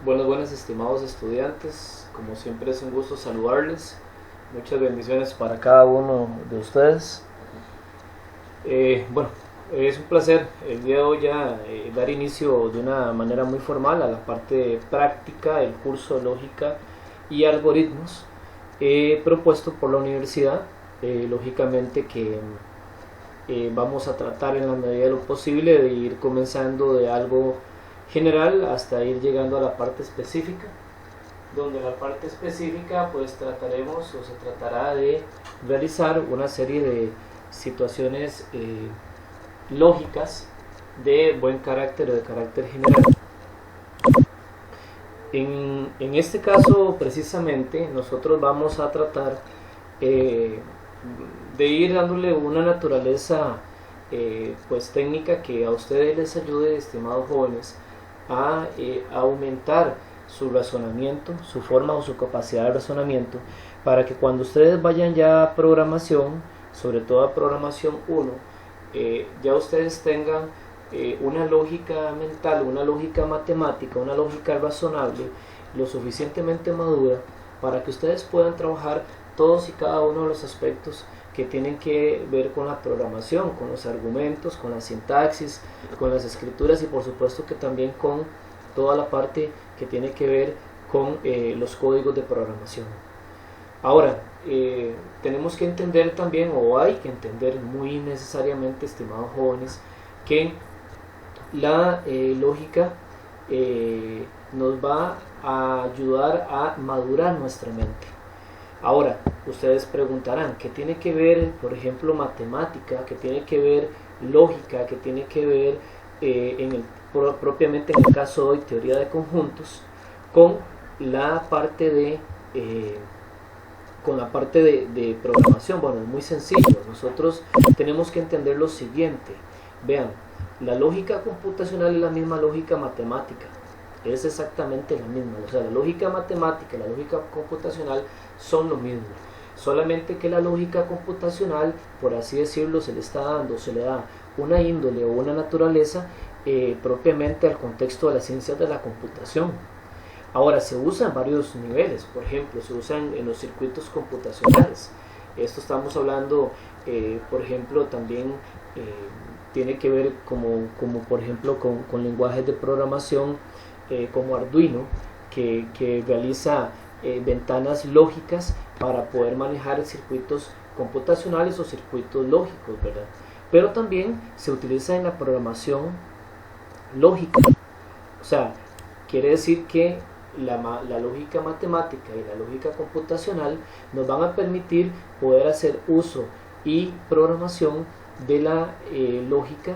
Buenas, estimados estudiantes. Como siempre es un gusto saludarles. Muchas bendiciones para cada uno de ustedes. Es un placer el día de hoy ya dar inicio de una manera muy formal a la parte práctica del curso Lógica y Algoritmos propuesto por la universidad. Lógicamente que vamos a tratar en la medida de lo posible de ir comenzando de algo general hasta ir llegando a la parte específica, donde la parte específica pues trataremos o se tratará de realizar una serie de situaciones lógicas de buen carácter o de carácter general. En este caso precisamente nosotros vamos a tratar de ir dándole una naturaleza pues técnica que a ustedes les ayude, estimados jóvenes, a aumentar su razonamiento, su forma o su capacidad de razonamiento, para que cuando ustedes vayan ya a programación, sobre todo a programación 1, ya ustedes tengan una lógica mental, una lógica matemática, una lógica razonable lo suficientemente madura para que ustedes puedan trabajar todos y cada uno de los aspectos que tienen que ver con la programación, con los argumentos, con la sintaxis, con las escrituras y por supuesto que también con toda la parte que tiene que ver con los códigos de programación. Ahora, tenemos que entender también, o hay que entender muy necesariamente, estimados jóvenes, que la lógica nos va a ayudar a madurar nuestra mente. Ahora, ustedes preguntarán, ¿qué tiene que ver, por ejemplo, matemática? ¿Qué tiene que ver lógica? ¿Qué tiene que ver propiamente en el caso de hoy, teoría de conjuntos, con la parte de programación? Bueno, es muy sencillo. Nosotros tenemos que entender lo siguiente. Vean, la lógica computacional es la misma lógica matemática. Es exactamente la misma. O sea, la lógica matemática y la lógica computacional son lo mismo. Solamente que la lógica computacional, por así decirlo, se le da una índole o una naturaleza propiamente al contexto de las ciencias de la computación. Ahora, se usa en varios niveles. Por ejemplo, se usa en los circuitos computacionales. Esto estamos hablando, por ejemplo, también tiene que ver como por ejemplo con lenguajes de programación como Arduino, que realiza ventanas lógicas para poder manejar circuitos computacionales o circuitos lógicos, ¿verdad? Pero también se utiliza en la programación lógica. O sea, quiere decir que la lógica matemática y la lógica computacional nos van a permitir poder hacer uso y programación de la lógica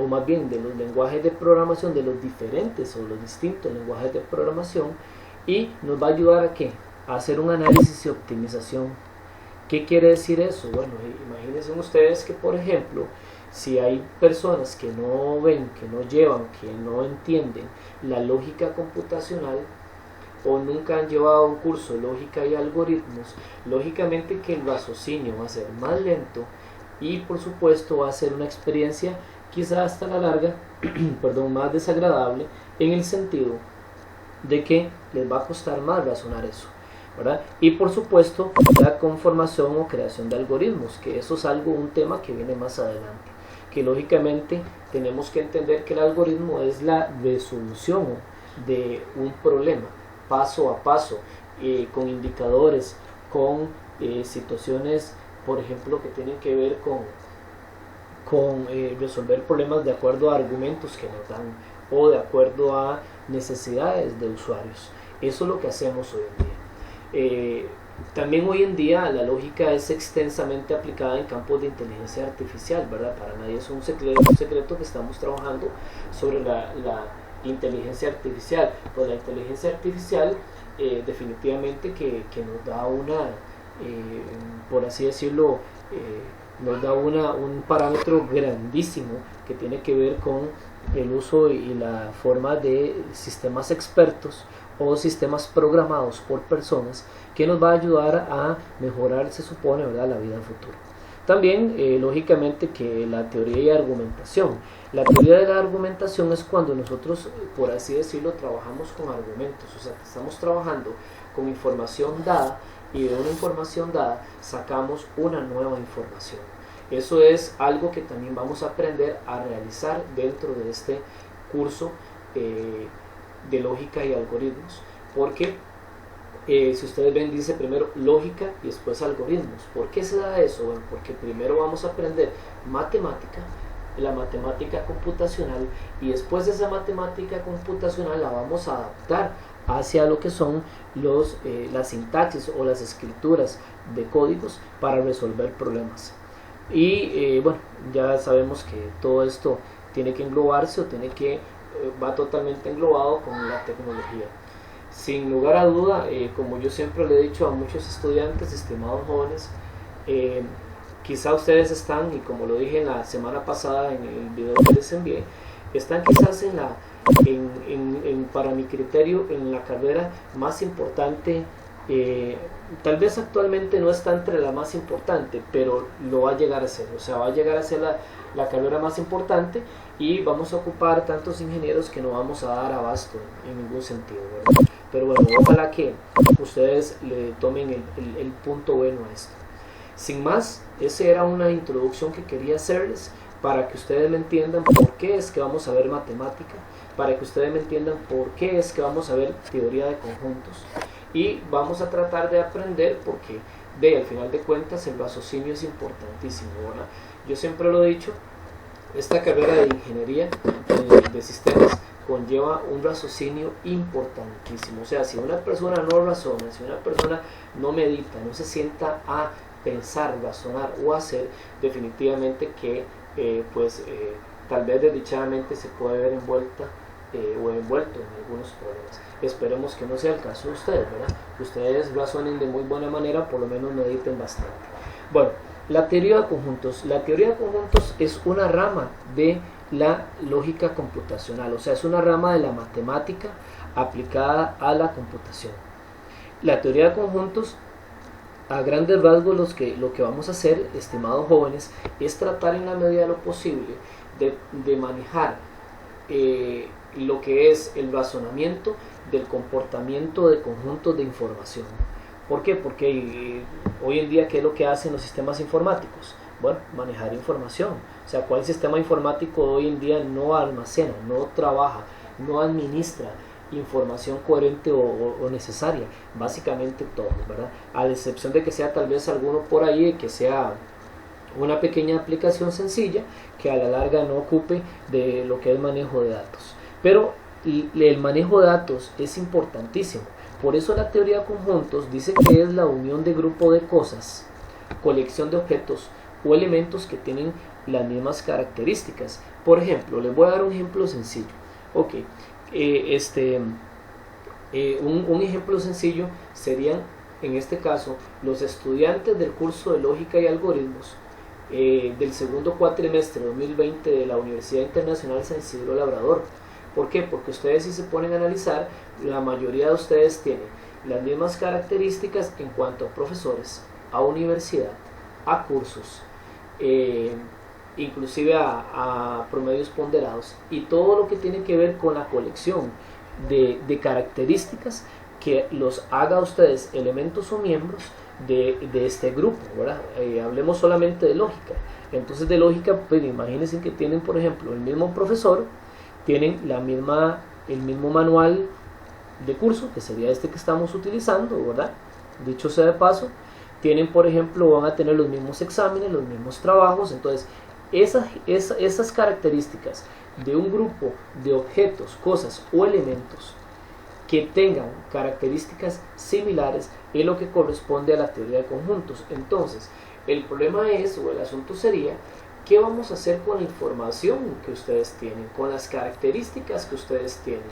o más bien de los lenguajes de programación, de los diferentes o los distintos lenguajes de programación, y nos va a ayudar a ¿qué? A hacer un análisis y optimización. ¿Qué quiere decir eso? Bueno, imagínense ustedes que, por ejemplo, si hay personas que no ven, que no llevan, que no entienden la lógica computacional o nunca han llevado un curso de lógica y algoritmos, lógicamente que el raciocinio va a ser más lento y por supuesto va a ser una experiencia quizás hasta la larga más desagradable, en el sentido de que les va a costar más razonar eso, ¿verdad? Y por supuesto la conformación o creación de algoritmos, que eso es un tema que viene más adelante, que lógicamente tenemos que entender que el algoritmo es la resolución de un problema paso a paso, con indicadores, con situaciones, por ejemplo, que tienen que ver con resolver problemas de acuerdo a argumentos que nos dan o de acuerdo a necesidades de usuarios. Eso es lo que hacemos hoy en día. También hoy en día la lógica es extensamente aplicada en campos de inteligencia artificial, ¿verdad? Para nadie es un secreto que estamos trabajando sobre la inteligencia artificial. Pues la inteligencia artificial definitivamente que nos da por así decirlo, nos da un parámetro grandísimo que tiene que ver con el uso y la forma de sistemas expertos o sistemas programados por personas, que nos va a ayudar a mejorar, se supone, ¿verdad?, la vida en futuro. También, lógicamente, que la teoría y argumentación. La teoría de la argumentación es cuando nosotros, por así decirlo, trabajamos con argumentos, o sea, estamos trabajando con información dada y de una información dada sacamos una nueva información. Eso es algo que también vamos a aprender a realizar dentro de este curso de lógica y algoritmos, porque si ustedes ven, dice primero lógica y después algoritmos. ¿Por qué se da eso? Bueno, porque primero vamos a aprender matemática, la matemática computacional, y después de esa matemática computacional la vamos a adaptar hacia lo que son las sintaxis o las escrituras de códigos para resolver problemas. Y bueno, ya sabemos que todo esto tiene que englobarse o va totalmente englobado con la tecnología. Sin lugar a duda, como yo siempre le he dicho a muchos estudiantes, estimados jóvenes, quizá ustedes están, y como lo dije la semana pasada en el video que les envié, están quizás para mi criterio, en la carrera más importante. Tal vez actualmente no está entre la más importante, pero lo va a llegar a ser, o sea, va a llegar a ser la carrera más importante, y vamos a ocupar tantos ingenieros que no vamos a dar abasto en ningún sentido, ¿verdad? Pero bueno, ojalá que ustedes le tomen el punto bueno a esto. Sin más, esa era una introducción que quería hacerles para que ustedes me entiendan por qué es que vamos a ver matemática, para que ustedes me entiendan por qué es que vamos a ver teoría de conjuntos, y vamos a tratar de aprender porque al final de cuentas el raciocinio es importantísimo, ¿verdad? Yo siempre lo he dicho, esta carrera de ingeniería de sistemas conlleva un raciocinio importantísimo. O sea, si una persona no razona, si una persona no medita, no se sienta a pensar, razonar o hacer, definitivamente que tal vez desdichadamente se puede ver envuelto en algunos problemas. Esperemos que no sea el caso de ustedes, ¿verdad? Que ustedes razonen de muy buena manera, por lo menos mediten bastante. Bueno, la teoría de conjuntos. La teoría de conjuntos es una rama de la lógica computacional, o sea, es una rama de la matemática aplicada a la computación. La teoría de conjuntos, a grandes rasgos, lo que vamos a hacer, estimados jóvenes, es tratar en la medida de lo posible de manejar lo que es el razonamiento del comportamiento de conjuntos de información. ¿Por qué? Porque hoy en día, ¿qué es lo que hacen los sistemas informáticos? Bueno, manejar información. O sea, ¿cuál sistema informático hoy en día no almacena, no trabaja, no administra información coherente o necesaria? Básicamente todo, ¿verdad? A la excepción de que sea tal vez alguno por ahí, que sea una pequeña aplicación sencilla que a la larga no ocupe de lo que es manejo de datos. Pero el manejo de datos es importantísimo. Por eso la teoría de conjuntos dice que es la unión de grupo de cosas, colección de objetos o elementos que tienen las mismas características. Por ejemplo, les voy a dar un ejemplo sencillo. Ok, un ejemplo sencillo serían, en este caso, los estudiantes del curso de lógica y algoritmos del segundo cuatrimestre 2020 de la Universidad Internacional San Isidro Labrador. ¿Por qué? Porque ustedes, si se ponen a analizar, la mayoría de ustedes tienen las mismas características en cuanto a profesores, a universidad, a cursos, inclusive a promedios ponderados, y todo lo que tiene que ver con la colección de características que los haga a ustedes elementos o miembros de este grupo, ¿verdad? Hablemos solamente de lógica. Entonces, de lógica, pues imagínense que tienen, por ejemplo, el mismo profesor, tienen el mismo manual de curso, que sería este que estamos utilizando, ¿verdad? Dicho sea de paso, tienen, por ejemplo, van a tener los mismos exámenes, los mismos trabajos. Entonces, esas características de un grupo de objetos, cosas o elementos que tengan características similares es lo que corresponde a la teoría de conjuntos. Entonces, el problema es, o el asunto sería, ¿qué vamos a hacer con la información que ustedes tienen, con las características que ustedes tienen?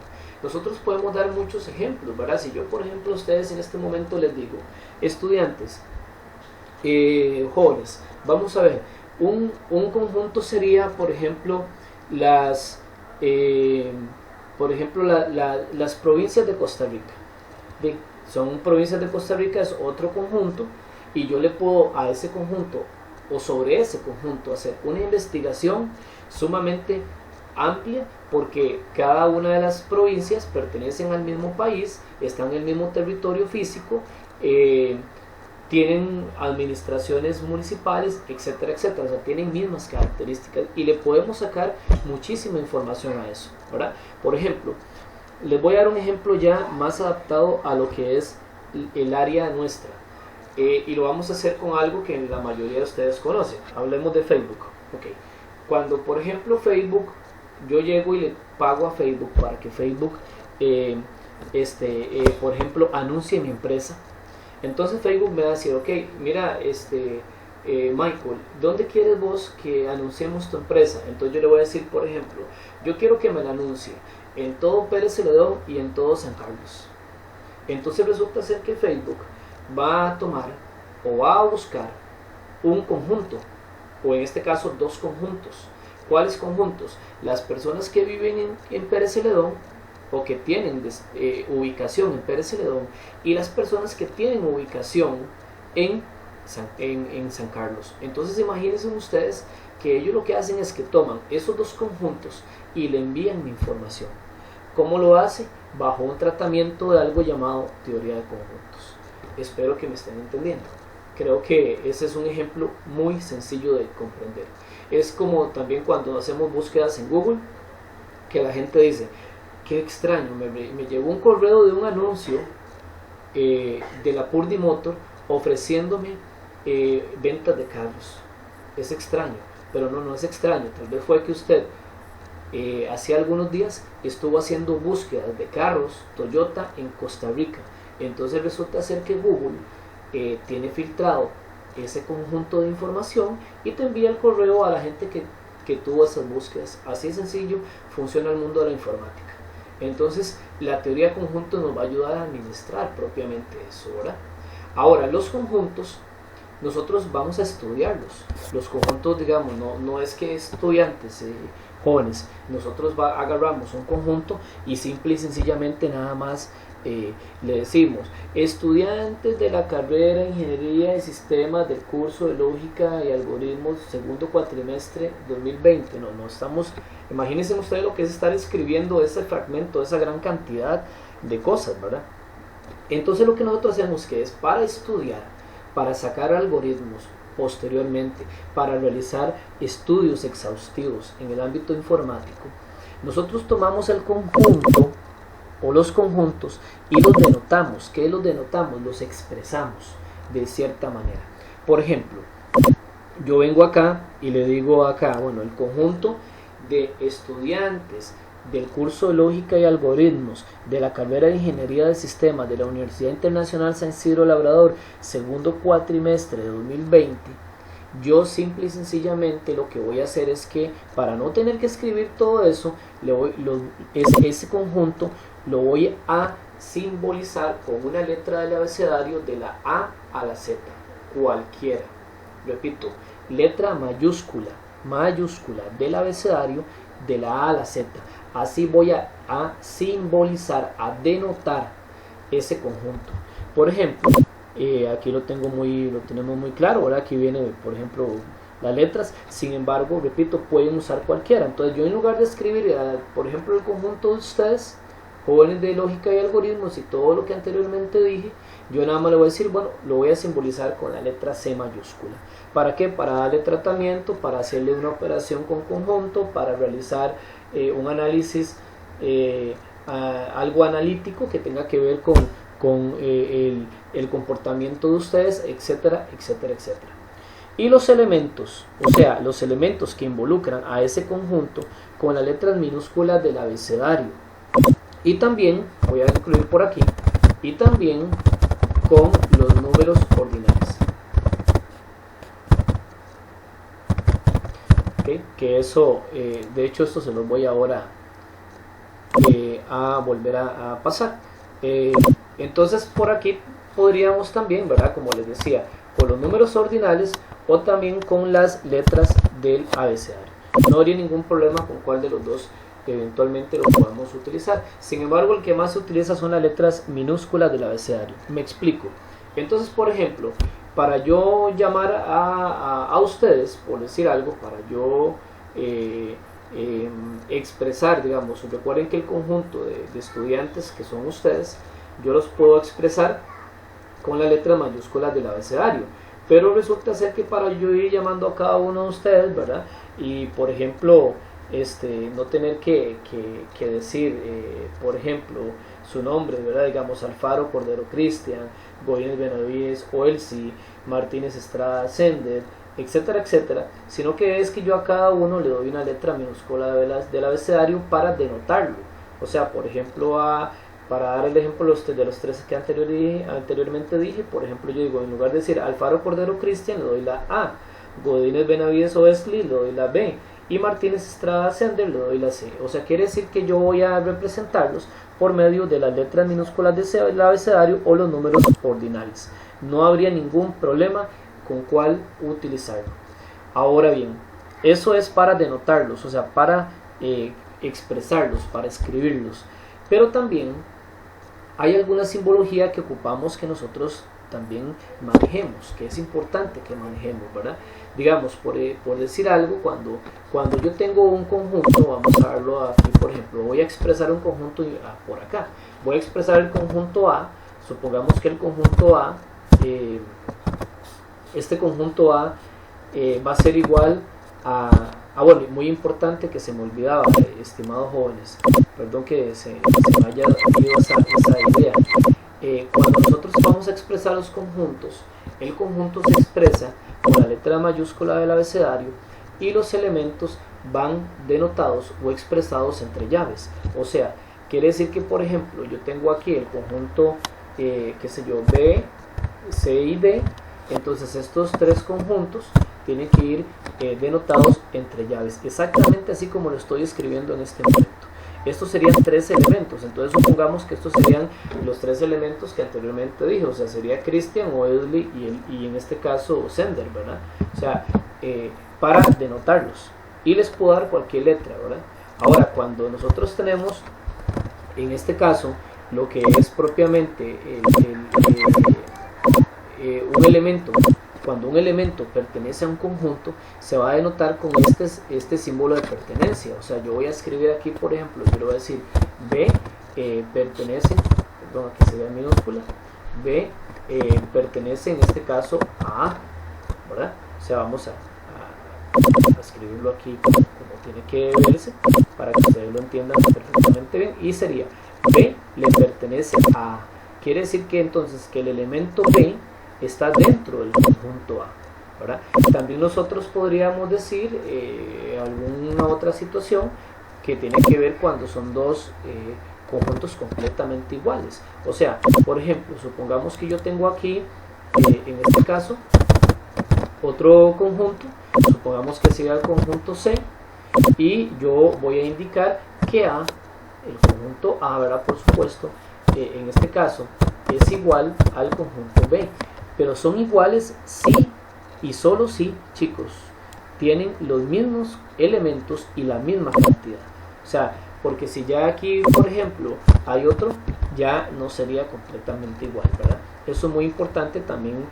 Nosotros podemos dar muchos ejemplos, ¿verdad? Si yo, por ejemplo, a ustedes en este momento les digo, estudiantes, jóvenes, vamos a ver, un conjunto sería, por ejemplo, las provincias de Costa Rica. Son provincias de Costa Rica, es otro conjunto, y yo le puedo a ese conjunto o sobre ese conjunto hacer una investigación sumamente amplia, porque cada una de las provincias pertenecen al mismo país, están en el mismo territorio físico, tienen administraciones municipales, etcétera, etcétera, o sea, tienen mismas características y le podemos sacar muchísima información a eso, ¿verdad? Por ejemplo, les voy a dar un ejemplo ya más adaptado a lo que es el área nuestra, y lo vamos a hacer con algo que la mayoría de ustedes conocen. Hablemos de Facebook. Okay. Cuando, por ejemplo, Facebook, yo llego y le pago a Facebook para que Facebook, por ejemplo, anuncie mi empresa. Entonces Facebook me va a decir, ok, mira, Michael, ¿dónde quieres vos que anunciemos tu empresa? Entonces yo le voy a decir, por ejemplo, yo quiero que me la anuncie en todo Pérez Celedón y en todo San Carlos. Entonces resulta ser que Facebook va a tomar o va a buscar un conjunto, o en este caso dos conjuntos. ¿Cuáles conjuntos? Las personas que viven en Pérez Celedón o que tienen ubicación en Pérez Celedón, y las personas que tienen ubicación en San Carlos. Entonces imagínense ustedes que ellos lo que hacen es que toman esos dos conjuntos y le envían mi información. ¿Cómo lo hace? Bajo un tratamiento de algo llamado teoría de conjuntos. Espero que me estén entendiendo. Creo que ese es un ejemplo muy sencillo de comprender. Es como también cuando hacemos búsquedas en Google, que la gente dice, qué extraño, me llegó un correo de un anuncio de la Purdy Motor ofreciéndome ventas de carros. Es extraño, pero no es extraño. Tal vez fue que usted hace algunos días estuvo haciendo búsquedas de carros Toyota en Costa Rica. Entonces resulta ser que Google tiene filtrado ese conjunto de información y te envía el correo a la gente que tuvo esas búsquedas. Así de sencillo funciona el mundo de la informática. Entonces la teoría de conjuntos nos va a ayudar a administrar propiamente eso, ¿verdad? Ahora, los conjuntos nosotros vamos a estudiarlos. Los conjuntos, digamos, no es que estudiantes jóvenes, nosotros agarramos un conjunto y simple y sencillamente nada más le decimos, estudiantes de la carrera de Ingeniería de Sistemas del curso de Lógica y Algoritmos, segundo cuatrimestre 2020. No estamos, imagínense ustedes lo que es estar escribiendo ese fragmento, esa gran cantidad de cosas, ¿verdad? Entonces lo que nosotros hacemos que es para estudiar, para sacar algoritmos posteriormente, para realizar estudios exhaustivos en el ámbito informático, nosotros tomamos el conjunto o los conjuntos y los denotamos. ¿Qué los denotamos? Los expresamos de cierta manera. Por ejemplo, yo vengo acá y le digo acá, bueno, el conjunto de estudiantes del curso de Lógica y Algoritmos de la carrera de Ingeniería de Sistemas de la Universidad Internacional San Isidro Labrador, segundo cuatrimestre de 2020, yo simple y sencillamente lo que voy a hacer es que, para no tener que escribir todo eso, ese conjunto lo voy a simbolizar con una letra del abecedario de la A a la Z, cualquiera. Repito, letra mayúscula del abecedario de la A a la Z. Así voy a simbolizar, a denotar ese conjunto. Por ejemplo, aquí lo tenemos muy claro, ¿verdad? Aquí viene, por ejemplo, las letras. Sin embargo, repito, pueden usar cualquiera. Entonces yo, en lugar de escribir, por ejemplo, el conjunto de ustedes, jóvenes de lógica y algoritmos, y todo lo que anteriormente dije, yo nada más le voy a decir, bueno, lo voy a simbolizar con la letra C mayúscula. ¿Para qué? Para darle tratamiento, para hacerle una operación con conjunto, para realizar un análisis, algo analítico que tenga que ver con el comportamiento de ustedes, etcétera, etcétera, etcétera. Y los elementos, o sea, los elementos que involucran a ese conjunto, con las letras minúsculas del abecedario. Y también, voy a incluir por aquí, y también con los números ordinales. ¿Okay? Que eso, de hecho, esto se los voy ahora a volver a pasar. Entonces, por aquí podríamos también, ¿verdad? Como les decía, con los números ordinales o también con las letras del abecedario. No habría ningún problema con cuál de los dos eventualmente lo podamos utilizar. Sin embargo, el que más se utiliza son las letras minúsculas del abecedario. Me explico. Entonces, por ejemplo, para yo llamar a ustedes, por decir algo, para yo expresar, digamos, recuerden que el conjunto de estudiantes que son ustedes, yo los puedo expresar con las letras mayúsculas del abecedario, pero resulta ser que para yo ir llamando a cada uno de ustedes, ¿verdad? Y por ejemplo, no tener que decir, por ejemplo, su nombre, ¿verdad? Digamos, Alfaro Cordero Cristian, Godínez Benavides Oelsi, Martínez Estrada Sender, etcétera, etcétera, sino que es que yo a cada uno le doy una letra minúscula del abecedario para denotarlo. O sea, por ejemplo, para dar el ejemplo de los tres que anteriormente dije, por ejemplo, yo digo, en lugar de decir Alfaro Cordero Cristian, le doy la A, Godínez Benavides Oelsi, le doy la B, y Martínez Estrada Sender, le doy la C. O sea, quiere decir que yo voy a representarlos por medio de las letras minúsculas del abecedario o los números ordinales. No habría ningún problema con cuál utilizarlo. Ahora bien, eso es para denotarlos, o sea, para expresarlos, para escribirlos. Pero también hay alguna simbología que ocupamos que nosotros también manejemos, que es importante que manejemos, ¿verdad? Digamos, por decir algo, cuando yo tengo un conjunto, vamos a verlo aquí, por ejemplo, voy a expresar un conjunto por acá, voy a expresar el conjunto A, supongamos que el conjunto A, este conjunto A va a ser igual a bueno, muy importante que se me olvidaba, estimados jóvenes, perdón que se me haya ido esa idea. Cuando nosotros vamos a expresar los conjuntos, el conjunto se expresa con la letra mayúscula del abecedario y los elementos van denotados o expresados entre llaves. O sea, quiere decir que, por ejemplo, yo tengo aquí el conjunto, qué sé yo, B, C y D. Entonces estos tres conjuntos tienen que ir denotados entre llaves, exactamente así como lo estoy escribiendo en este momento. Estos serían tres elementos, entonces supongamos que estos serían los tres elementos que anteriormente dije, o sea, sería Christian, Oelsi y en este caso Sender, ¿verdad? O sea, para denotarlos. Y les puedo dar cualquier letra, ¿verdad? Ahora, cuando nosotros tenemos, en este caso, lo que es propiamente un elemento, cuando un elemento pertenece a un conjunto, se va a denotar con este símbolo de pertenencia. O sea, yo voy a escribir aquí, por ejemplo, yo le voy a decir B pertenece, perdón, aquí se ve en minúscula, B pertenece en este caso a A, ¿verdad? O sea, vamos a escribirlo aquí como tiene que verse, para que ustedes lo entiendan perfectamente bien, y sería B le pertenece a A. Quiere decir que entonces que el elemento B está dentro del conjunto A, ¿verdad? También nosotros podríamos decir alguna otra situación que tiene que ver cuando son dos conjuntos completamente iguales. O sea, por ejemplo, supongamos que yo tengo aquí, en este caso, otro conjunto, supongamos que sea el conjunto C, y yo voy a indicar que A, el conjunto A, ¿verdad? Por supuesto, en este caso, es igual al conjunto B. Pero son iguales si y solo si, chicos, tienen los mismos elementos y la misma cantidad. O sea, porque si ya aquí, por ejemplo, hay otro, ya no sería completamente igual, ¿verdad? Eso es muy importante también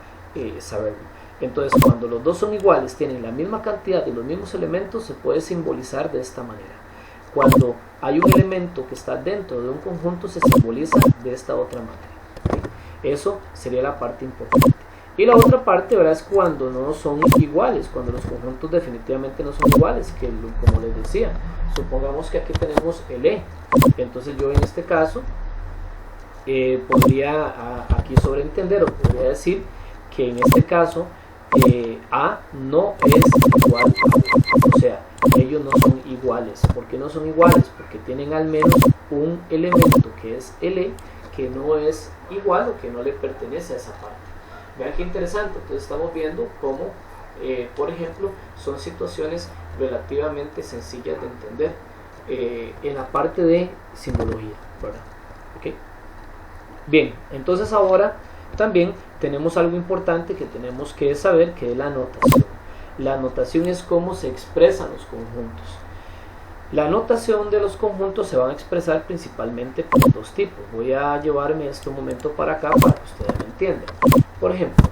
saberlo. Entonces, cuando los dos son iguales, tienen la misma cantidad y los mismos elementos, se puede simbolizar de esta manera. Cuando hay un elemento que está dentro de un conjunto, se simboliza de esta otra manera. Eso sería la parte importante. Y la otra parte, ¿verdad?, es cuando no son iguales, cuando los conjuntos definitivamente no son iguales, que como les decía, supongamos que aquí tenemos el E. Entonces yo en este caso podría aquí sobreentender, o podría decir que en este caso A no es igual a B. O sea, ellos no son iguales. ¿Por qué no son iguales? Porque tienen al menos un elemento que es el E, que no es igual o que no le pertenece a esa parte. Vean qué interesante. Entonces estamos viendo cómo, por ejemplo, son situaciones relativamente sencillas de entender en la parte de simbología, ¿verdad? ¿Okay? Bien, entonces ahora también tenemos algo importante que tenemos que saber, que es la notación. La notación es cómo se expresan los conjuntos. La notación de los conjuntos se van a expresar principalmente por dos tipos. Voy a llevarme este momento para acá para que ustedes me entiendan. Por ejemplo,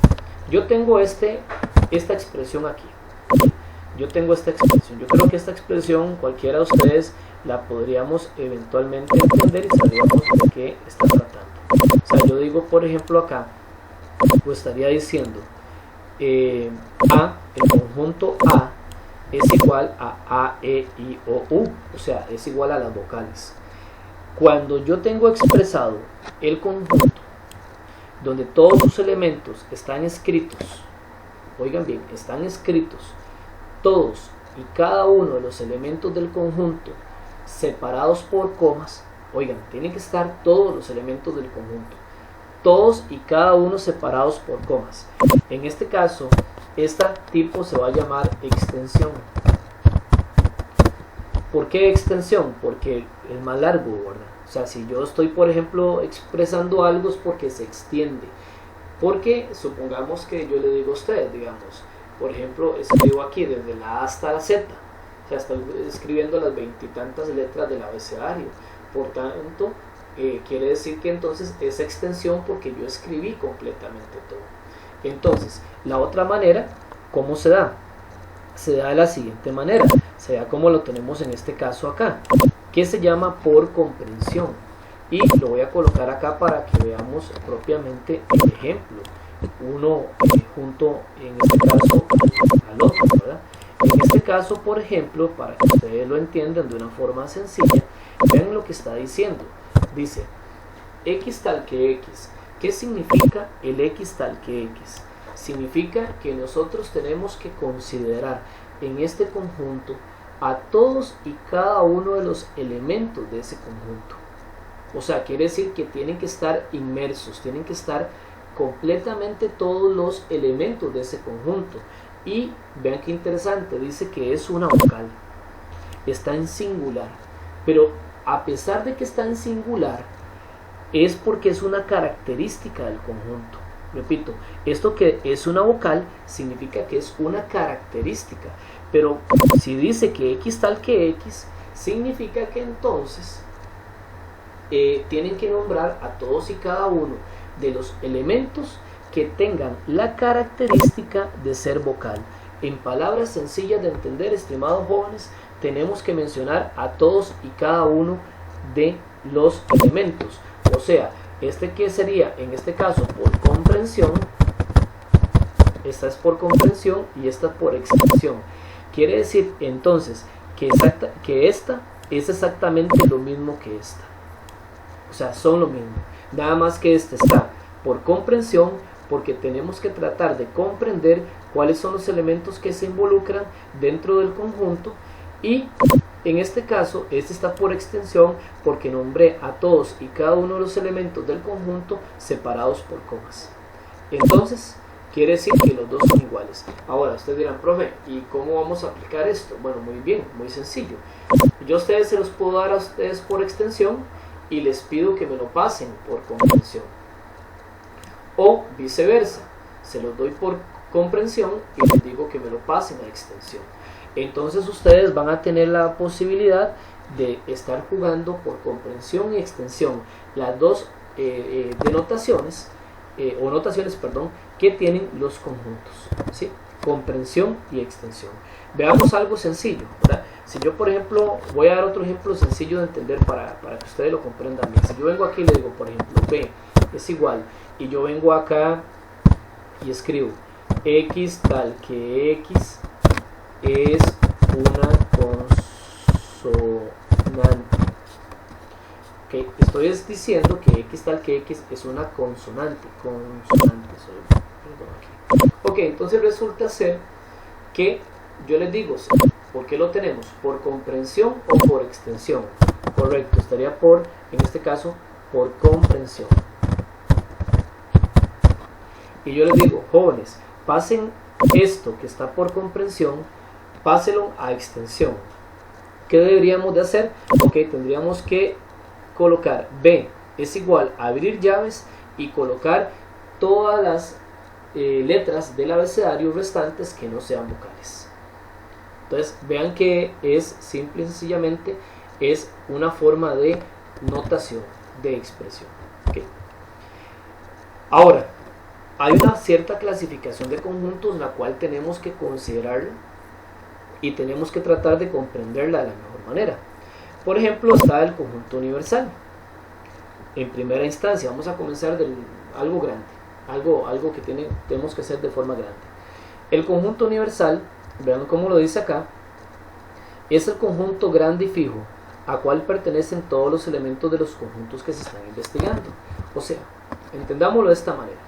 yo tengo esta expresión aquí. Yo tengo esta expresión. Yo creo que esta expresión cualquiera de ustedes la podríamos eventualmente entender y sabríamos de qué está tratando. O sea, yo digo, por ejemplo, acá, pues estaría diciendo el conjunto A es igual a, E, I, O, U. O sea, es igual a las vocales. Cuando yo tengo expresado el conjunto, donde todos sus elementos están escritos, oigan bien, están escritos todos y cada uno de los elementos del conjunto separados por comas, oigan, tienen que estar todos los elementos del conjunto, todos y cada uno separados por comas. En este caso, este tipo se va a llamar extensión. ¿Por qué extensión? Porque es más largo, ¿verdad? O sea, si yo estoy, por ejemplo, expresando algo es porque se extiende. Porque supongamos que yo le digo a usted, digamos, por ejemplo, escribo aquí desde la A hasta la Z. O sea, estoy escribiendo las 20 y tantas letras del abecedario. Por tanto, quiere decir que entonces es extensión porque yo escribí completamente todo. Entonces, la otra manera, ¿cómo se da? Se da de la siguiente manera, se da como lo tenemos en este caso acá, que se llama por comprensión. Y lo voy a colocar acá para que veamos propiamente el ejemplo, uno junto en este caso al otro, ¿verdad? En este caso, por ejemplo, para que ustedes lo entiendan de una forma sencilla, vean lo que está diciendo. Dice, X tal que X. ¿Qué significa el X tal que X? Significa que nosotros tenemos que considerar en este conjunto a todos y cada uno de los elementos de ese conjunto. O sea, quiere decir que tienen que estar inmersos, tienen que estar completamente todos los elementos de ese conjunto. Y vean qué interesante, dice que es una vocal, está en singular, pero a pesar de que está en singular, es porque es una característica del conjunto. Repito, esto que es una vocal significa que es una característica, pero si dice que X tal que X, significa que entonces tienen que nombrar a todos y cada uno de los elementos que tengan la característica de ser vocal. En palabras sencillas de entender, estimados jóvenes, tenemos que mencionar a todos y cada uno de los elementos. O sea, que sería en este caso por comprensión, esta es por comprensión y esta por extensión. Quiere decir entonces que esta es exactamente lo mismo que esta. O sea, son lo mismo. Nada más que esta está por comprensión porque tenemos que tratar de comprender cuáles son los elementos que se involucran dentro del conjunto, y en este caso este está por extensión porque nombré a todos y cada uno de los elementos del conjunto separados por comas. Entonces quiere decir que los dos son iguales. Ahora ustedes dirán, profe, ¿y cómo vamos a aplicar esto? Bueno, muy bien, muy sencillo. Yo a ustedes se los puedo dar a ustedes por extensión y les pido que me lo pasen por comprensión, o viceversa, se los doy por comprensión y les digo que me lo pasen a extensión. Entonces ustedes van a tener la posibilidad de estar jugando por comprensión y extensión, las dos denotaciones o notaciones, perdón, que tienen los conjuntos, ¿sí? Comprensión y extensión. Veamos algo sencillo, ¿verdad? Si yo, por ejemplo, voy a dar otro ejemplo sencillo de entender para que ustedes lo comprendan bien. Si yo vengo aquí y le digo, por ejemplo, B es igual, y yo vengo acá y escribo X tal que X es una consonante. Okay. Estoy diciendo que X tal que X es una consonante. Ok, entonces resulta ser que yo les digo, ¿por qué lo tenemos? ¿Por comprensión o por extensión? Correcto, estaría por, en este caso, por comprensión. Y yo les digo, jóvenes, pasen esto que está por comprensión, páselo a extensión. ¿Qué deberíamos de hacer? Ok, tendríamos que colocar B es igual a abrir llaves y colocar todas las letras del abecedario restantes que no sean vocales. Entonces vean que es simple y sencillamente es una forma de notación, de expresión. Okay. Ahora, hay una cierta clasificación de conjuntos la cual tenemos que considerarla y tenemos que tratar de comprenderla de la mejor manera. Por ejemplo, está el conjunto universal. En primera instancia, vamos a comenzar de algo grande, algo que tenemos que hacer de forma grande. El conjunto universal, vean cómo lo dice acá, es el conjunto grande y fijo a cual pertenecen todos los elementos de los conjuntos que se están investigando. O sea, entendámoslo de esta manera.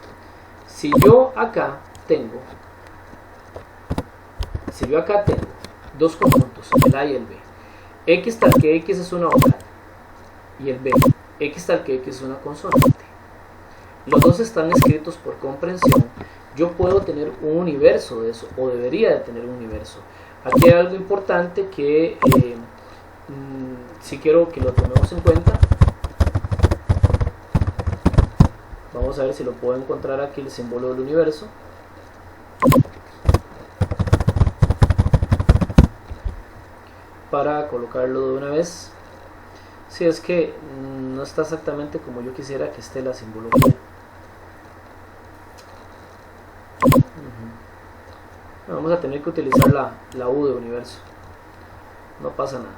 Si yo acá tengo dos conjuntos, el A y el B, X tal que X es una vocal y el B, X tal que X es una consonante, los dos están escritos por comprensión, yo puedo tener un universo de eso, o debería de tener un universo. Aquí hay algo importante que si quiero que lo tomemos en cuenta. Vamos a ver si lo puedo encontrar aquí, el símbolo del universo. Para colocarlo de una vez. Si es que no está exactamente como yo quisiera que esté la simbología. Vamos a tener que utilizar la U de universo. No pasa nada.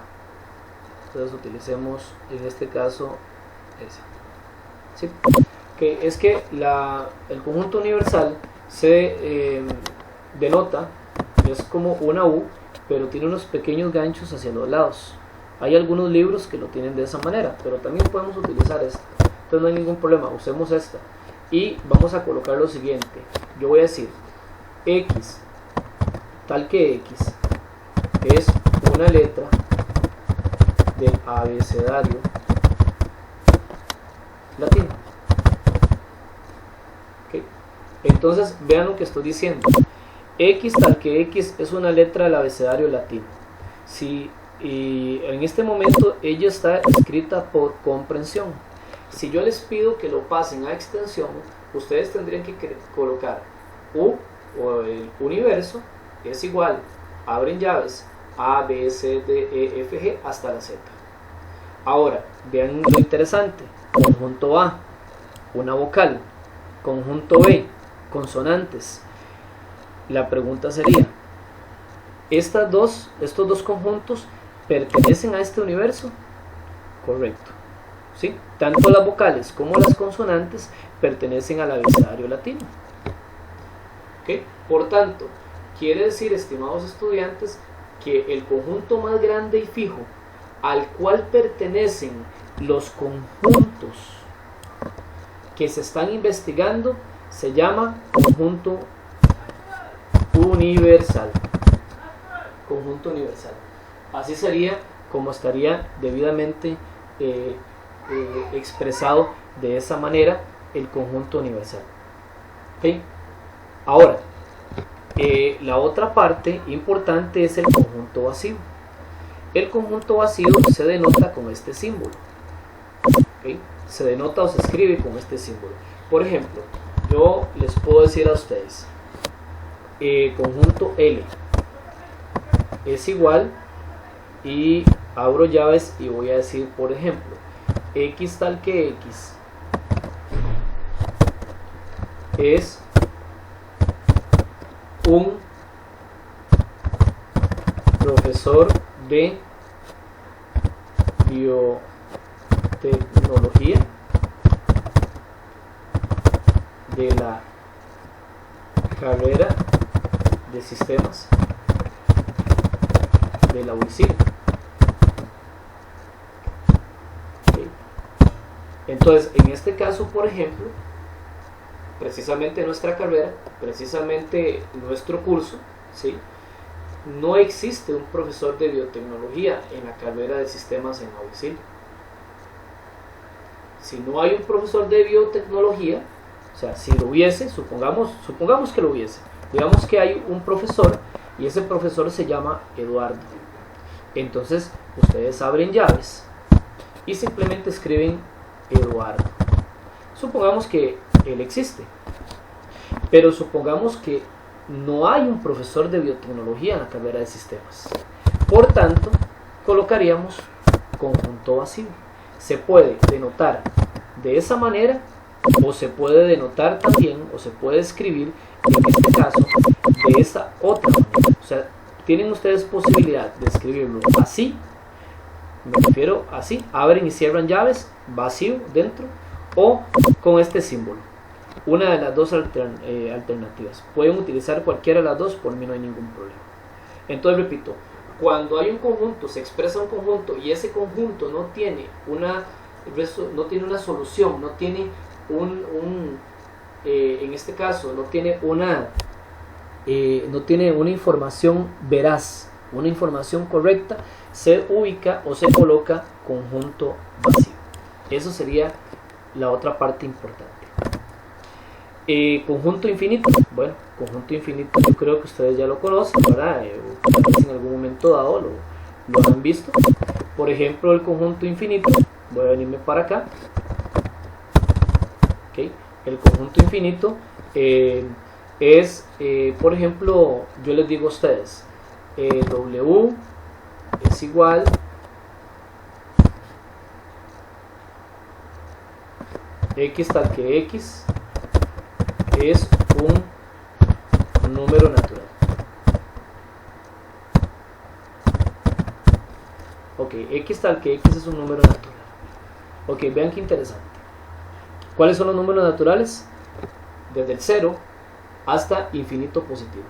Entonces utilicemos en este caso esa. ¿Sí? Que es que el conjunto universal se denota, es como una U, pero tiene unos pequeños ganchos hacia los lados. Hay algunos libros que lo tienen de esa manera, pero también podemos utilizar esta. Entonces no hay ningún problema, usemos esta. Y vamos a colocar lo siguiente. Yo voy a decir X tal que X es una letra del abecedario latino. ¿Okay? Entonces vean lo que estoy diciendo. X tal que X es una letra del abecedario latino. Y en este momento ella está escrita por comprensión. Si yo les pido que lo pasen a extensión, ustedes tendrían que colocar U o el universo es igual, abren llaves, A, B, C, D, E, F, G hasta la Z. Ahora, vean lo interesante. Conjunto A, una vocal. Conjunto B, consonantes. La pregunta sería, ¿estos dos conjuntos pertenecen a este universo? Correcto. ¿Sí? Tanto las vocales como las consonantes pertenecen al abecedario latino. ¿Okay? Por tanto, quiere decir, estimados estudiantes, que el conjunto más grande y fijo al cual pertenecen los conjuntos que se están investigando se llama conjunto universal. Conjunto universal. Así sería como estaría debidamente expresado de esa manera el conjunto universal. ¿Okay? Ahora, la otra parte importante es el conjunto vacío. El conjunto vacío se denota con este símbolo. ¿Okay? Se denota o se escribe con este símbolo. Por ejemplo, yo les puedo decir a ustedes, conjunto L es igual, y abro llaves y voy a decir, por ejemplo, X tal que X es un profesor de biotecnología de la carrera de sistemas de la UICIL. ¿Okay? Entonces, en este caso, por ejemplo, precisamente nuestra carrera, precisamente nuestro curso, ¿sí? No existe un profesor de biotecnología en la carrera de sistemas en la UICIL. Si no hay un profesor de biotecnología, o sea, si lo hubiese, supongamos que lo hubiese, digamos que hay un profesor y ese profesor se llama Eduardo. Entonces, ustedes abren llaves y simplemente escriben Eduardo. Supongamos que él existe, pero supongamos que no hay un profesor de biotecnología en la carrera de sistemas. Por tanto, colocaríamos conjunto vacío. Se puede denotar de esa manera o se puede denotar también, o se puede escribir, en este caso, de esta otra manera. O sea, tienen ustedes posibilidad de escribirlo así, me refiero así, abren y cierran llaves, vacío dentro, o con este símbolo. Una de las dos alternativas. Pueden utilizar cualquiera de las dos, por mí no hay ningún problema. Entonces, repito, cuando hay un conjunto, se expresa un conjunto y ese conjunto no tiene una solución, no tiene en este caso, no tiene una información veraz, una información correcta, se ubica o se coloca conjunto vacío. Eso sería la otra parte importante. Conjunto infinito. Bueno, conjunto infinito yo creo que ustedes ya lo conocen, ¿verdad? En algún momento dado lo han visto. Por ejemplo, el conjunto infinito, voy a venirme para acá. ¿Okay? El conjunto infinito es, por ejemplo, yo les digo a ustedes, W es igual X tal que X es un número natural. Ok, X tal que X es un número natural. Ok, vean qué interesante. ¿Cuáles son los números naturales? Desde el 0 hasta infinito positivo.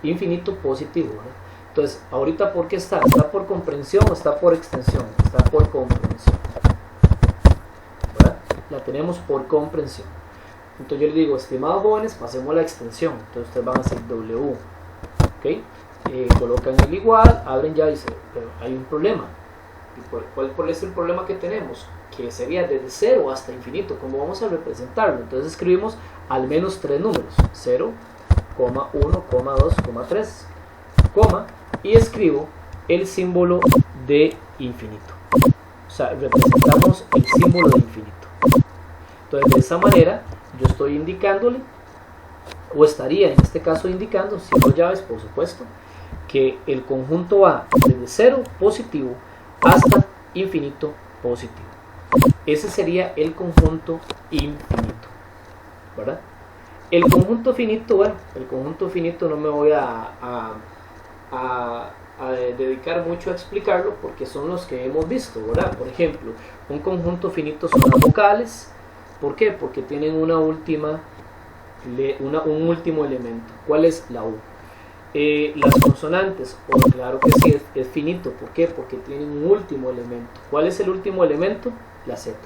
Infinito positivo, ¿verdad? Entonces, ahorita ¿por qué está? ¿Está por comprensión o está por extensión? Está por comprensión, ¿verdad? La tenemos por comprensión. Entonces yo les digo, estimados jóvenes, pasemos a la extensión. Entonces ustedes van a hacer W, ¿ok? Colocan el igual, abren ya y dicen, pero hay un problema. ¿Cuál es el problema que tenemos? Que sería desde 0 hasta infinito. ¿Cómo vamos a representarlo? Entonces escribimos al menos 3 números, 0, 1, 2, 3, coma, y escribo el símbolo de infinito. O sea, representamos el símbolo de infinito. Entonces de esa manera yo estoy indicándole, o estaría en este caso indicando, si no llaves por supuesto, que el conjunto va desde 0 positivo hasta infinito positivo. Ese sería el conjunto infinito, ¿verdad? El conjunto finito, bueno, el conjunto finito no me voy a dedicar mucho a explicarlo porque son los que hemos visto, ¿verdad? Por ejemplo, un conjunto finito son las vocales. ¿Por qué? Porque tienen un último elemento. ¿Cuál es la U? Las consonantes, claro que sí, es finito. ¿Por qué? Porque tienen un último elemento. ¿Cuál es el último elemento? La Z.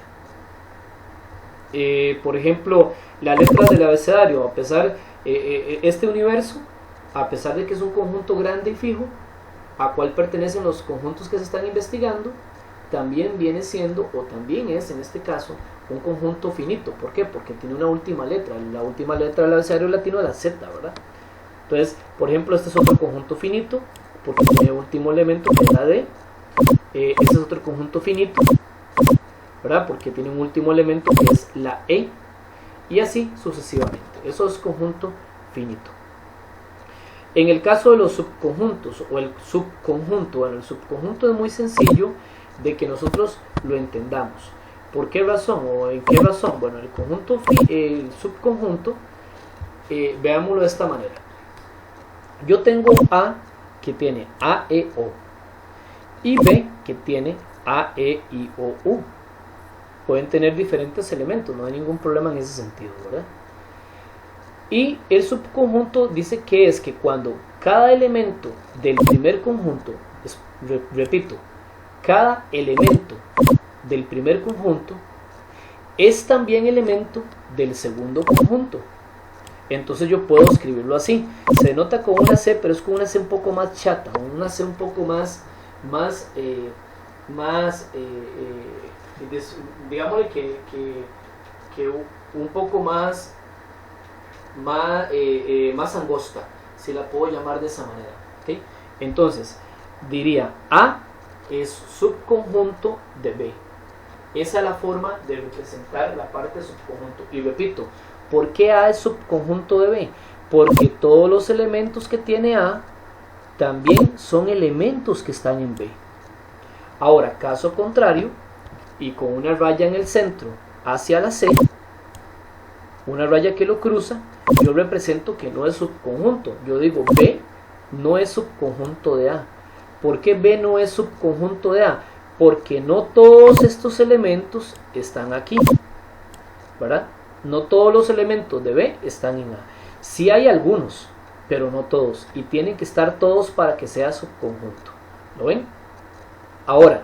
Por ejemplo, las letras del abecedario, a pesar este universo, a pesar de que es un conjunto grande y fijo, a cual pertenecen los conjuntos que se están investigando, también viene siendo, o también es en este caso, un conjunto finito. ¿Por qué? Porque tiene una última letra. La última letra del abecedario latino es la Z, ¿verdad? Entonces, por ejemplo, este es otro conjunto finito, porque tiene último elemento que es la D. Este es otro conjunto finito, ¿verdad? Porque tiene un último elemento que es la E. Y así sucesivamente. Eso es conjunto finito. En el caso de los subconjuntos o el subconjunto, bueno, el subconjunto es muy sencillo de que nosotros lo entendamos. ¿Por qué razón o en qué razón? Bueno, el subconjunto, veámoslo de esta manera. Yo tengo A que tiene A, E, O y B que tiene A, E, I, O, U. Pueden tener diferentes elementos, no hay ningún problema en ese sentido, ¿verdad? Y el subconjunto dice que es que cuando cada elemento del primer conjunto, repito, cada elemento del primer conjunto es también elemento del segundo conjunto. Entonces yo puedo escribirlo así. Se nota con una C, pero es con una C un poco más chata, una C un poco digámosle que un poco más angosta, si la puedo llamar de esa manera, ¿okay? Entonces diría A es subconjunto de B. Esa es la forma de representar la parte subconjunto. Y repito, ¿por qué A es subconjunto de B? Porque todos los elementos que tiene A también son elementos que están en B. Ahora, caso contrario, y con una raya en el centro hacia la C, una raya que lo cruza, yo represento que no es subconjunto. Yo digo B no es subconjunto de A. ¿Por qué B no es subconjunto de A? Porque no todos estos elementos están aquí, ¿verdad? No todos los elementos de B están en A. Sí hay algunos, pero no todos. Y tienen que estar todos para que sea subconjunto. ¿Lo ven? Ahora,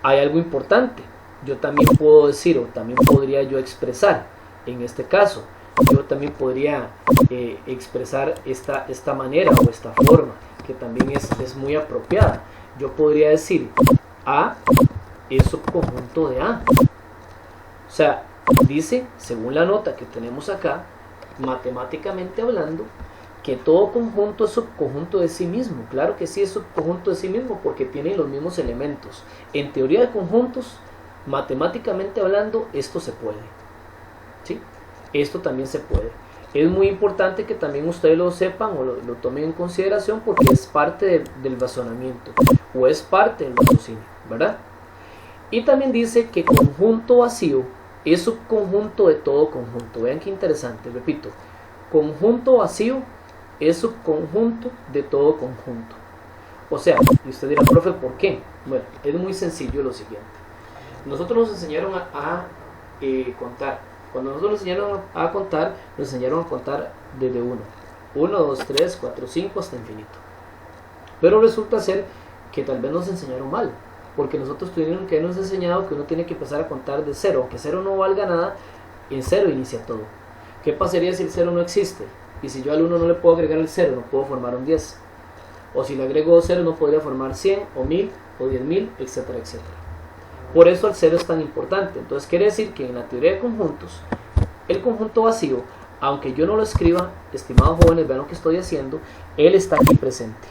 hay algo importante. Yo también puedo decir, o también podría yo expresar, en este caso, yo también podría expresar esta manera o esta forma, que también es muy apropiada. Yo podría decir, A es subconjunto de A. O sea, dice, según la nota que tenemos acá, matemáticamente hablando, que todo conjunto es subconjunto de sí mismo. Claro que sí es subconjunto de sí mismo porque tienen los mismos elementos. En teoría de conjuntos, matemáticamente hablando, esto se puede. ¿Sí? Esto también se puede. Es muy importante que también ustedes lo sepan o lo tomen en consideración porque es parte del razonamiento o es parte del raciocinio, ¿verdad? Y también dice que conjunto vacío es subconjunto de todo conjunto. Vean qué interesante, repito. Conjunto vacío es subconjunto de todo conjunto. O sea, y usted dirá, profe, ¿por qué? Bueno, es muy sencillo lo siguiente. Nosotros nos enseñaron a contar. Cuando nosotros nos enseñaron a contar, nos enseñaron a contar desde 1. 1, 2, 3, 4, 5 hasta infinito. Pero resulta ser que tal vez nos enseñaron mal. Porque nosotros tuvieron que habernos enseñado que uno tiene que empezar a contar de 0. Aunque 0 no valga nada, en 0 inicia todo. ¿Qué pasaría si el 0 no existe? Y si yo al 1 no le puedo agregar el 0, no puedo formar un 10. O si le agrego 0, no podría formar 100 o 1000 o 10.000, etcétera, etcétera. Por eso el 0 es tan importante. Entonces quiere decir que en la teoría de conjuntos, el conjunto vacío, aunque yo no lo escriba, estimados jóvenes, vean lo que estoy haciendo, él está aquí presente.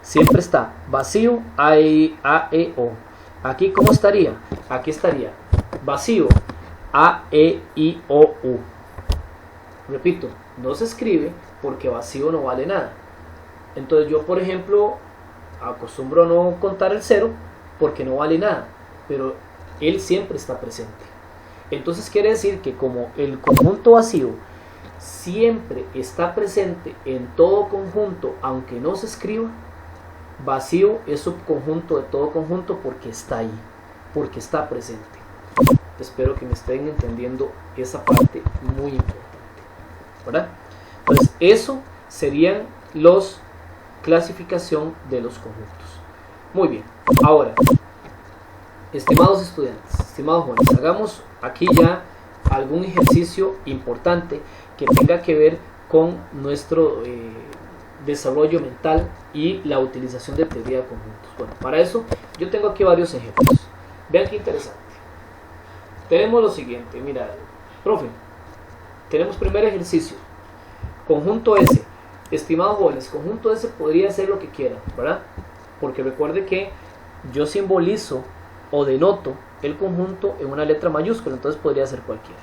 Siempre está vacío, A, E, O. Aquí, ¿cómo estaría? Aquí estaría vacío, A, E, I, O, U. Repito, no se escribe porque vacío no vale nada. Entonces yo, por ejemplo, acostumbro a no contar el 0 porque no vale nada, pero él siempre está presente. Entonces quiere decir que como el conjunto vacío siempre está presente en todo conjunto, aunque no se escriba, vacío es subconjunto de todo conjunto porque está ahí, porque está presente. Espero que me estén entendiendo esa parte muy importante, ¿verdad? Entonces eso serían los clasificación de los conjuntos. Muy bien, ahora, estimados estudiantes, estimados jóvenes, hagamos aquí ya algún ejercicio importante que tenga que ver con nuestro desarrollo mental y la utilización de teoría de conjuntos. Bueno, para eso yo tengo aquí varios ejemplos. Vean qué interesante. Tenemos lo siguiente, mira, profe, tenemos primer ejercicio, conjunto S. Estimados jóvenes, conjunto S podría ser lo que quieran, ¿verdad? Porque recuerde que yo simbolizo o denoto el conjunto en una letra mayúscula, entonces podría ser cualquiera.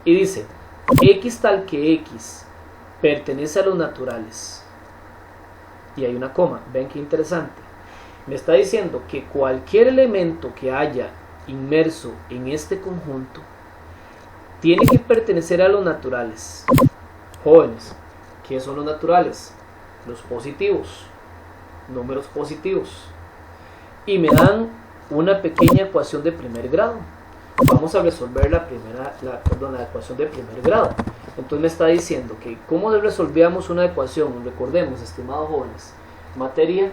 Y dice, X tal que X pertenece a los naturales. Y hay una coma, ven qué interesante. Me está diciendo que cualquier elemento que haya inmerso en este conjunto tiene que pertenecer a los naturales. Jóvenes, ¿qué son los naturales? Los positivos, números positivos. Y me dan una pequeña ecuación de primer grado. Vamos a resolver la ecuación de primer grado. Entonces me está diciendo que ¿cómo resolvíamos una ecuación? Recordemos, estimados jóvenes, materia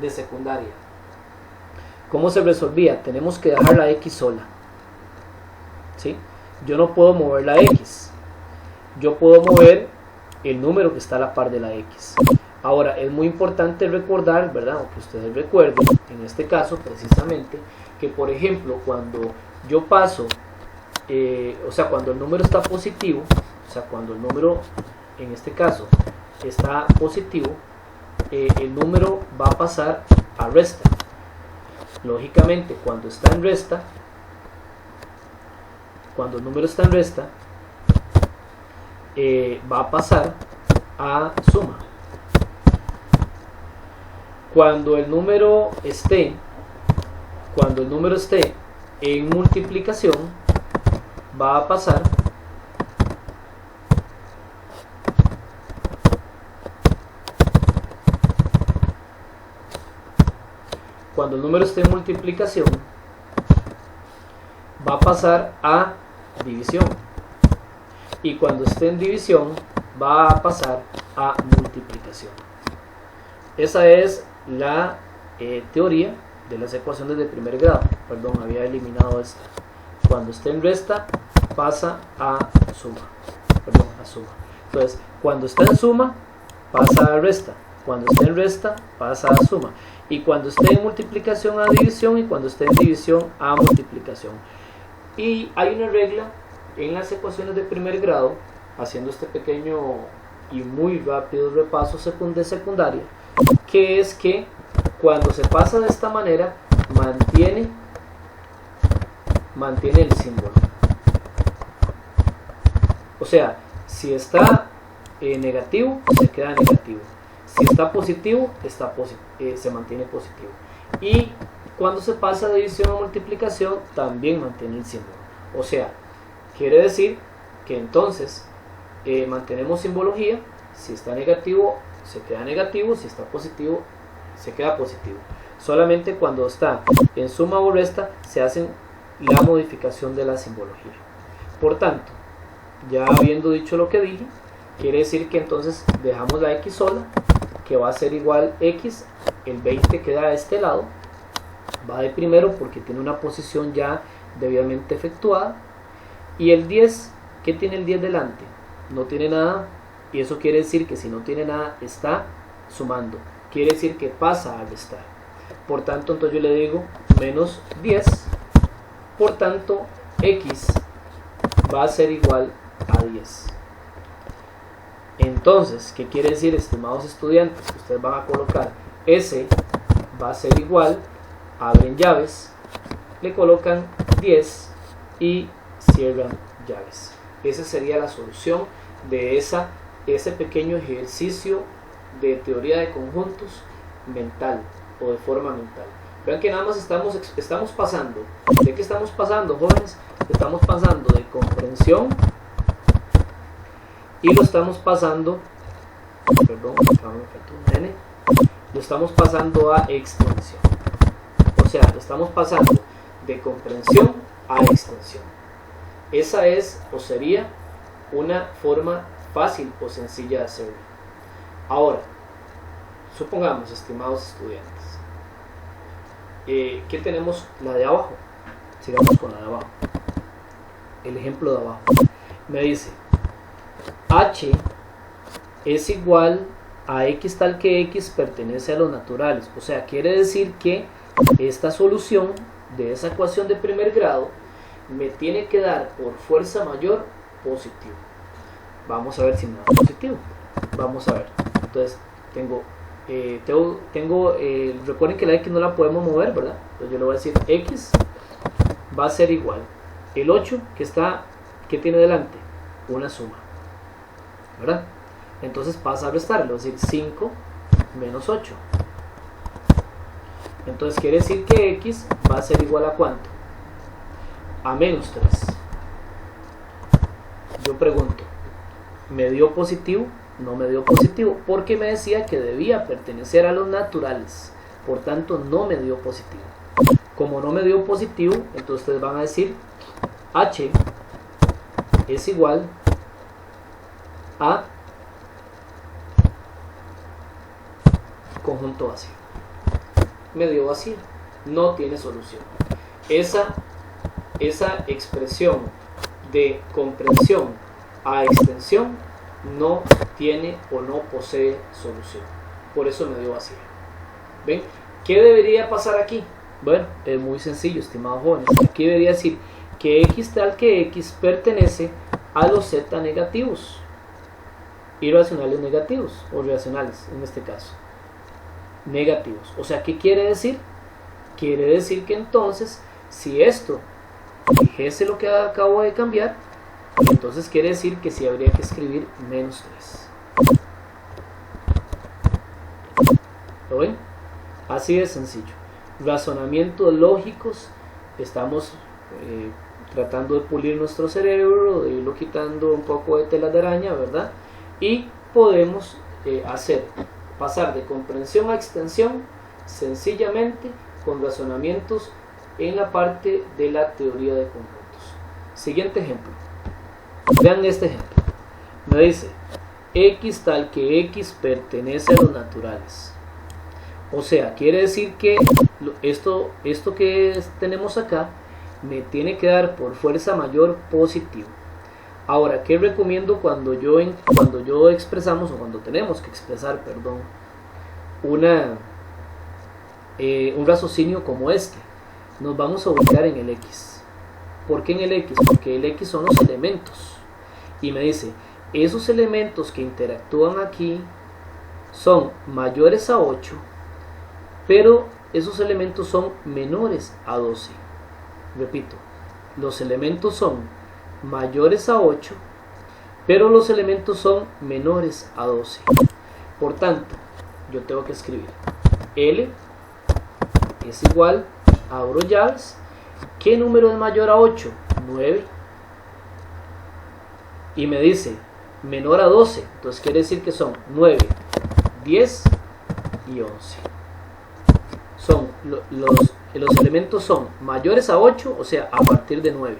de secundaria. ¿Cómo se resolvía? Tenemos que dejar la X sola. ¿Sí? Yo no puedo mover la X. Yo puedo mover el número que está a la par de la X. Ahora, es muy importante recordar, ¿verdad? O que ustedes recuerden, en este caso precisamente, que por ejemplo, cuando yo paso, cuando el número está positivo, o sea, cuando el número, en este caso, está positivo, el número va a pasar a resta. Lógicamente, cuando está en resta, cuando el número está en resta, va a pasar a suma. Cuando el número esté en multiplicación, va a pasar cuando el número esté en multiplicación, va a pasar a división. Y cuando esté en división, va a pasar a multiplicación. Esa es la teoría de las ecuaciones de primer grado. Perdón, había eliminado esta. Cuando esté en resta, pasa a suma. Perdón, a suma. Entonces, cuando está en suma, pasa a resta. Cuando esté en resta, pasa a suma. Y cuando esté en multiplicación, a división. Y cuando esté en división, a multiplicación. Y hay una regla en las ecuaciones de primer grado, haciendo este pequeño y muy rápido repaso de secundaria, que es que cuando se pasa de esta manera, mantiene el símbolo. O sea, si está negativo, se queda negativo. Si está positivo, se mantiene positivo. Y cuando se pasa de división a multiplicación, también mantiene el símbolo. O sea, quiere decir que entonces mantenemos simbología. Si está negativo, se queda negativo. Si está positivo, se queda positivo. Solamente cuando está en suma o resta se hace la modificación de la simbología. Por tanto, ya habiendo dicho lo que dije, quiere decir que entonces dejamos la x sola, que va a ser igual x, el 20 queda a este lado, va de primero porque tiene una posición ya debidamente efectuada, y el 10, ¿qué tiene el 10 delante? No tiene nada, y eso quiere decir que si no tiene nada está sumando, quiere decir que pasa a restar. Por tanto, entonces yo le digo menos 10, por tanto x va a ser igual a 10. Entonces, ¿qué quiere decir, estimados estudiantes? Que ustedes van a colocar S va a ser igual, abren llaves, le colocan 10 y cierran llaves. Esa sería la solución de ese pequeño ejercicio de teoría de conjuntos mental o de forma mental. Vean que nada más estamos pasando. ¿De qué estamos pasando, jóvenes? Estamos pasando de comprensión y lo estamos pasando, perdón, lo estamos pasando a extensión. O sea, lo estamos pasando de comprensión a extensión. Esa es o sería una forma fácil o sencilla de hacerlo. Ahora, supongamos, estimados estudiantes, que tenemos la de abajo. Sigamos con la de abajo. El ejemplo de abajo me dice h es igual a x tal que x pertenece a los naturales. O sea, quiere decir que esta solución de esa ecuación de primer grado me tiene que dar por fuerza mayor positivo. Vamos a ver si me da positivo. Vamos a ver. Entonces recuerden que la x no la podemos mover, ¿verdad? Entonces yo le voy a decir x va a ser igual. El 8 que tiene delante, una suma, ¿verdad? Entonces pasa a restar, le voy a decir 5 menos 8. Entonces quiere decir que x va a ser igual a ¿cuánto? A menos 3. Yo pregunto, ¿me dio positivo? No me dio positivo, porque me decía que debía pertenecer a los naturales. Por tanto, no me dio positivo. Como no me dio positivo, entonces ustedes van a decir h es igual a conjunto vacío. Me dio vacío, no tiene solución. Esa expresión de comprensión a extensión no tiene o no posee solución. Por eso me dio vacío. ¿Ven? ¿Qué debería pasar aquí? Bueno, es muy sencillo, estimados jóvenes. Aquí debería decir que x tal que x pertenece a los z negativos, irracionales negativos, o racionales en este caso, negativos. O sea, ¿qué quiere decir? Quiere decir que entonces, si esto dijese lo que acabo de cambiar, entonces quiere decir que sí habría que escribir menos 3. ¿Lo ven? Así de sencillo. Razonamientos lógicos. Estamos tratando de pulir nuestro cerebro, de irlo quitando un poco de tela de araña, ¿verdad? Y podemos pasar de comprensión a extensión sencillamente con razonamientos en la parte de la teoría de conjuntos. Siguiente ejemplo. Vean este ejemplo. Me dice X tal que X pertenece a los naturales. O sea, quiere decir que esto que tenemos acá me tiene que dar por fuerza mayor positivo. Ahora, ¿qué recomiendo cuando expresamos, o cuando tenemos que expresar, perdón, un raciocinio como este? Nos vamos a ubicar en el X. ¿Por qué en el X? Porque el X son los elementos. Y me dice, esos elementos que interactúan aquí son mayores a 8, pero esos elementos son menores a 12. Repito, los elementos son mayores a 8, pero los elementos son menores a 12. Por tanto, yo tengo que escribir L es igual, abro llaves, ¿qué número es mayor a 8? 9. Y me dice menor a 12, entonces quiere decir que son 9, 10 y 11. Los elementos son mayores a 8, o sea, a partir de 9,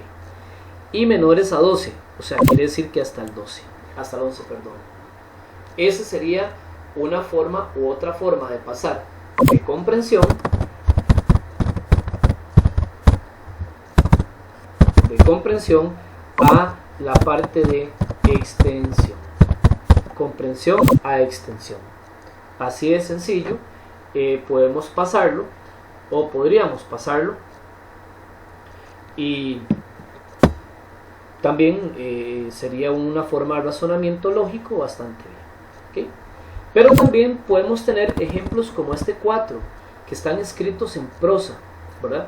y menores a 12, o sea, quiere decir que hasta el 11, perdón. Esa sería una forma u otra forma de pasar de comprensión a la parte de extensión. Comprensión a extensión. Así de sencillo. Podemos pasarlo, o podríamos pasarlo, y también sería una forma de razonamiento lógico bastante bien, ¿okay? Pero también podemos tener ejemplos como este 4, que están escritos en prosa, ¿verdad?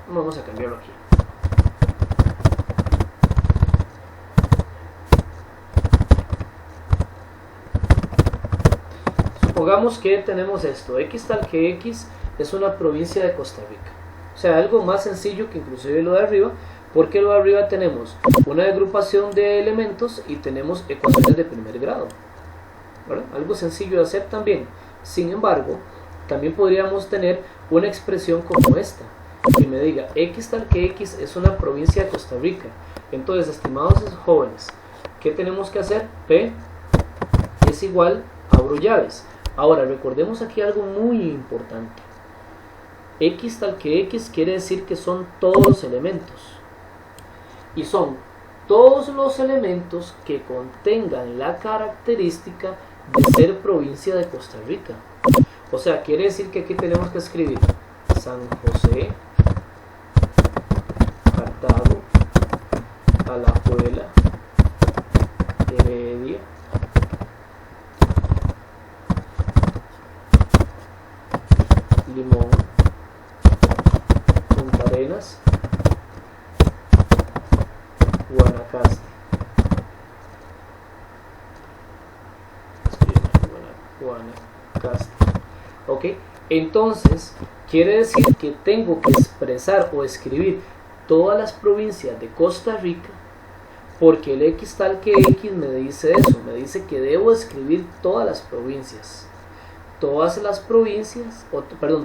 Vamos a cambiarlo aquí. Supongamos que tenemos esto, X tal que X es una provincia de Costa Rica. O sea, algo más sencillo que inclusive lo de arriba, porque lo de arriba tenemos una agrupación de elementos y tenemos ecuaciones de primer grado, ¿verdad? Algo sencillo de hacer también. Sin embargo, también podríamos tener una expresión como esta, que me diga X tal que X es una provincia de Costa Rica. Entonces, estimados jóvenes, ¿qué tenemos que hacer? P es igual, abro llaves. Ahora, recordemos aquí algo muy importante. X tal que X quiere decir que son todos los elementos. Y son todos los elementos que contengan la característica de ser provincia de Costa Rica. O sea, quiere decir que aquí tenemos que escribir San José, Cartago, Alajuela, Heredia, Limón, Punta Arenas, Guanacaste. Guanacaste. Ok, entonces quiere decir que tengo que expresar o escribir todas las provincias de Costa Rica, porque el X tal que X me dice eso, me dice que debo escribir todas las provincias. Todas las provincias,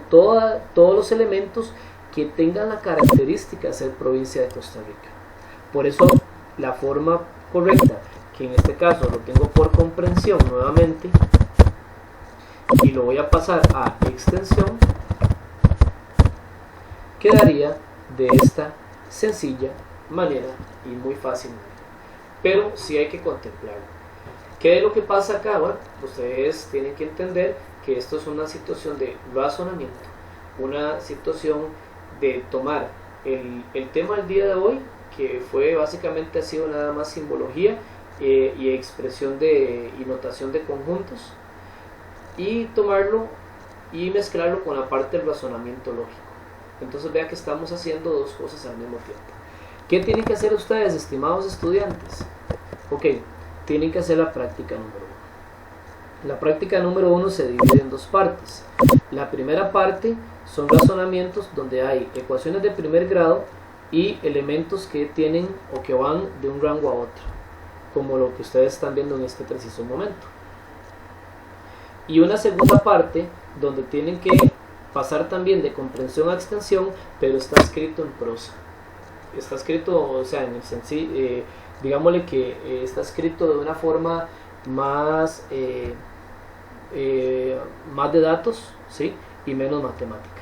todos los elementos que tengan la característica de ser provincia de Costa Rica. Por eso la forma correcta, que en este caso lo tengo por comprensión nuevamente, y lo voy a pasar a extensión, quedaría de esta sencilla manera y muy fácilmente. Pero sí hay que contemplarlo. ¿Qué es lo que pasa acá? Bueno, ustedes tienen que entender que esto es una situación de razonamiento, una situación de tomar el tema del día de hoy, que fue básicamente ha sido nada más simbología y expresión y notación de conjuntos, y tomarlo y mezclarlo con la parte del razonamiento lógico. Entonces vea que estamos haciendo dos cosas al mismo tiempo. ¿Qué tienen que hacer ustedes, estimados estudiantes? Ok, tienen que hacer la práctica número 1. La práctica número 1 se divide en dos partes. La primera parte son razonamientos donde hay ecuaciones de primer grado y elementos que tienen o que van de un rango a otro, como lo que ustedes están viendo en este preciso momento. y una segunda parte donde tienen que pasar también de comprensión a extensión, pero está escrito en prosa. Está escrito, o sea, en el sencillo, digámosle que está escrito de una forma más, más de datos, ¿sí? Y menos matemática,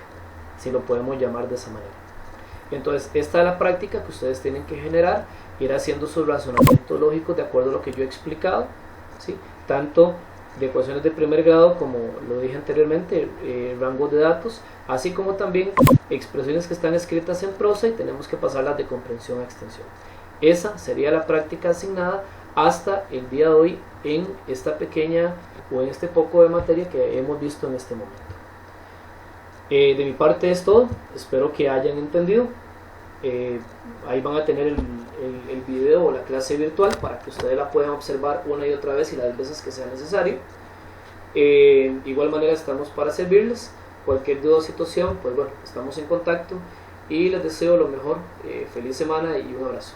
si lo podemos llamar de esa manera. Entonces, esta es la práctica que ustedes tienen que generar, ir haciendo sus razonamientos lógicos de acuerdo a lo que yo he explicado, ¿sí? Tanto de ecuaciones de primer grado, como lo dije anteriormente, rangos de datos, así como también expresiones que están escritas en prosa y tenemos que pasarlas de comprensión a extensión. Esa sería la práctica asignada hasta el día de hoy en esta pequeña o en este poco de materia que hemos visto en este momento. De mi parte es todo, espero que hayan entendido. Ahí van a tener el video o la clase virtual para que ustedes la puedan observar una y otra vez y las veces que sea necesario. De igual manera estamos para servirles. Cualquier duda o situación, pues bueno, estamos en contacto y les deseo lo mejor. Feliz semana y un abrazo.